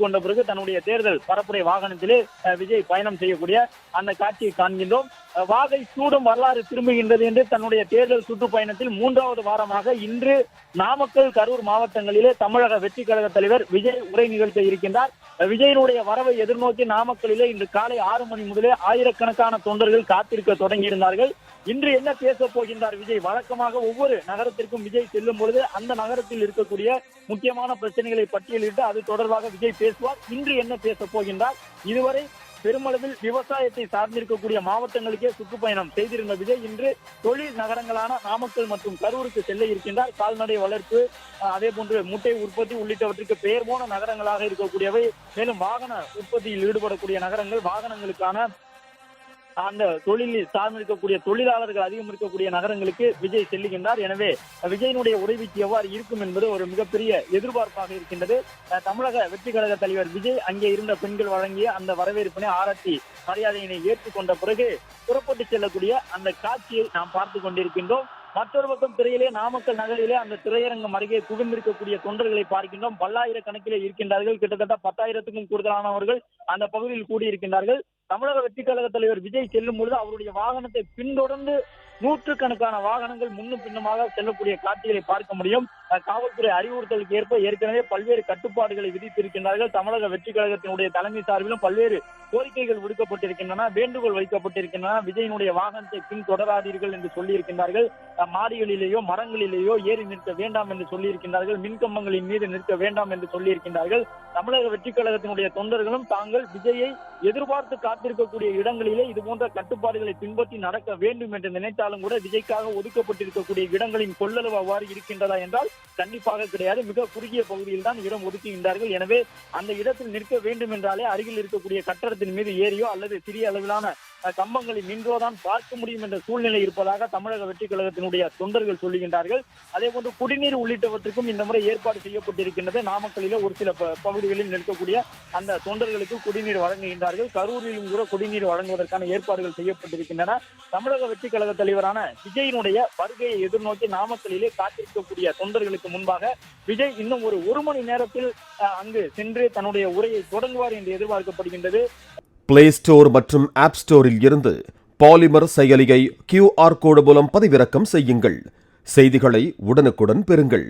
கொண்ட பிறகு தன்னுடைய தேர்தல் பரப்புரை வாகனத்திலே விஜய் பயணம் செய்யக்கூடிய அந்த காட்சியை காண்கின்றோம். வாகை சூடும் வரலாறு திரும்புகின்றது என்று தன்னுடைய தேர்தல் சுற்றுப்பயணத்தில் 3வது வாரமாக இன்று நாமக்கல், கரூர் மாவட்டங்களிலே தமிழக வெற்றி கழக தலைவர் விஜய் உரை நிகழ்த்த இருக்கின்றார். விஜயனுடைய வரவை எதிர்நோக்கி நாமக்கலிலே இன்று காலை 6 மணி முதலே ஆயிரக்கணக்கான தொண்டர்கள் காத்திருக்க தொடங்கியிருந்தார்கள். இன்று என்ன பேச போகின்றார் விஜய்? வழக்கமாக ஒவ்வொரு நகரத்திற்கும் விஜய் செல்லும் பொழுது அந்த நகரத்தில் இருக்கக்கூடிய முக்கியமான பிரச்சனைகளை பட்டியலிட்டு அது தொடர்பாக விஜய் பேசுவார். இன்று என்ன பேச போகின்றார்? இதுவரை பெருமளவில் விவசாயத்தை சார்ந்திருக்கக்கூடிய மாவட்டங்களுக்கே சுற்றுப்பயணம் செய்திருந்த விஜய் இன்று தொழில் நகரங்களான நாமக்கல் மற்றும் கரூருக்கு செல்ல இருக்கின்றார். கால்நடை வளர்ப்பு, அதே போன்று முட்டை உற்பத்தி உள்ளிட்டவற்றுக்கு பெயர் போன நகரங்களாக இருக்கக்கூடியவை. மேலும் வாகன உற்பத்தியில் ஈடுபடக்கூடிய நகரங்கள், வாகனங்களுக்கான அந்த தொழிலில் சார்ந்திருக்கக்கூடிய தொழிலாளர்கள் அதிகம் இருக்கக்கூடிய நகரங்களுக்கு விஜய் செல்லுகின்றார். எனவே விஜயனுடைய உதவிக்கு எவ்வாறு இருக்கும் என்பது ஒரு மிகப்பெரிய எதிர்பார்ப்பாக இருக்கின்றது. தமிழக வெற்றி கழக தலைவர் விஜய் அங்கே இருந்த பெண்கள் வழங்கிய அந்த வரவேற்பினை ஆராய்ச்சி மரியாதையினை ஏற்றுக்கொண்ட பிறகு புறப்பட்டு செல்லக்கூடிய அந்த காட்சியை நாம் பார்த்து கொண்டிருக்கின்றோம். மற்றொரு பக்கம் திரையிலே நாமக்கல் நகரிலே அந்த திரையரங்கம் அருகே குவிந்திருக்கக்கூடிய தொண்டர்களை பார்க்கின்றோம். பல்லாயிரக்கணக்கிலே இருக்கின்றார்கள். கிட்டத்தட்ட 10,000க்கும் கூடுதலானவர்கள் அந்த பகுதியில் கூடியிருக்கின்றார்கள். தமிழக வெற்றி கழக தலைவர் விஜய் செல்லும் பொழுது அவருடைய வாகனத்தை பின்தொடர்ந்து நூற்றுக்கணக்கான வாகனங்கள் முன்னும் பின்னுமாக செல்லக்கூடிய காட்சிகளை பார்க்க முடியும். காவல்துறை அறிவுறுத்தலுக்கு ஏற்ப ஏற்கனவே பல்வேறு கட்டுப்பாடுகளை விதித்திருக்கின்றார்கள். தமிழக வெற்றி கழகத்தினுடைய தலைமை சார்பிலும் பல்வேறு கோரிக்கைகள் விடுக்கப்பட்டிருக்கின்றன, வேண்டுகோள் வைக்கப்பட்டிருக்கின்றன. விஜயனுடைய வாகனத்தை பின்தொடராதீர்கள் என்று சொல்லியிருக்கின்றார்கள். மாடிகளிலேயோ மரங்களிலேயோ ஏறி நிற்க வேண்டாம் என்று சொல்லியிருக்கின்றார்கள். மின்கம்பங்களின் மீது நிற்க வேண்டாம் என்று சொல்லியிருக்கின்றார்கள். தமிழக வெற்றி கழகத்தினுடைய தொண்டர்களும் தாங்கள் விஜயை எதிர்பார்த்து காத்திருக்கக்கூடிய இடங்களிலே இது போன்ற கட்டுப்பாடுகளை பின்பற்றி நடக்க வேண்டும் என்று நினைத்தாலும் கூட விஜய்க்காக ஒதுக்கப்பட்டிருக்கக்கூடிய இடங்களின் கொள்ளளவு அவ்வாறு இருக்கின்றதா என்றால் கண்டிப்பாக கிடையாது. மிக குறுகிய பகுதியில் தான் இடம் ஒதுக்குகின்றார்கள். எனவே அந்த இடத்தில் நிற்க வேண்டும் என்றாலே அருகில் இருக்கக்கூடிய கட்டடத்தின் மீது ஏறியோ அல்லது சிறிய அளவிலான கம்பங்களில் நின்றோதான் பார்க்க முடியும் என்ற சூழ்நிலை இருப்பதாக தமிழக வெற்றி கழகத்தினுடைய தொண்டர்கள் சொல்லுகின்றார்கள். அதே போன்று குடிநீர் உள்ளிட்டவற்றுக்கும் இந்த முறை ஏற்பாடு செய்யப்பட்டிருக்கின்றது. நாமக்கலிலே ஒரு சில பகுதிகளில் நிற்கக்கூடிய அந்த தொண்டர்களுக்கு குடிநீர் வழங்குகின்றார்கள். கரூரிலும் கூட குடிநீர் வழங்குவதற்கான ஏற்பாடுகள் செய்யப்பட்டிருக்கின்றன. தமிழக வெற்றி கழக தலைவரான விஜயினுடைய வருகையை எதிர்நோக்கி நாமக்கலிலே காத்திருக்கக்கூடிய தொண்டர்களுக்கு முன்பாக விஜய் இன்னும் ஒரு மணி நேரத்தில் அங்கு சென்று தன்னுடைய உரையை தொடங்குவார் என்று எதிர்பார்க்கப்படுகின்றது. பிளே ஸ்டோர் மற்றும் ஆப் ஸ்டோரில் இருந்து பாலிமர் செயலியை QR கோடு மூலம் பதிவிறக்கம் செய்யுங்கள். செய்திகளை உடனுக்குடன் பெறுங்கள்.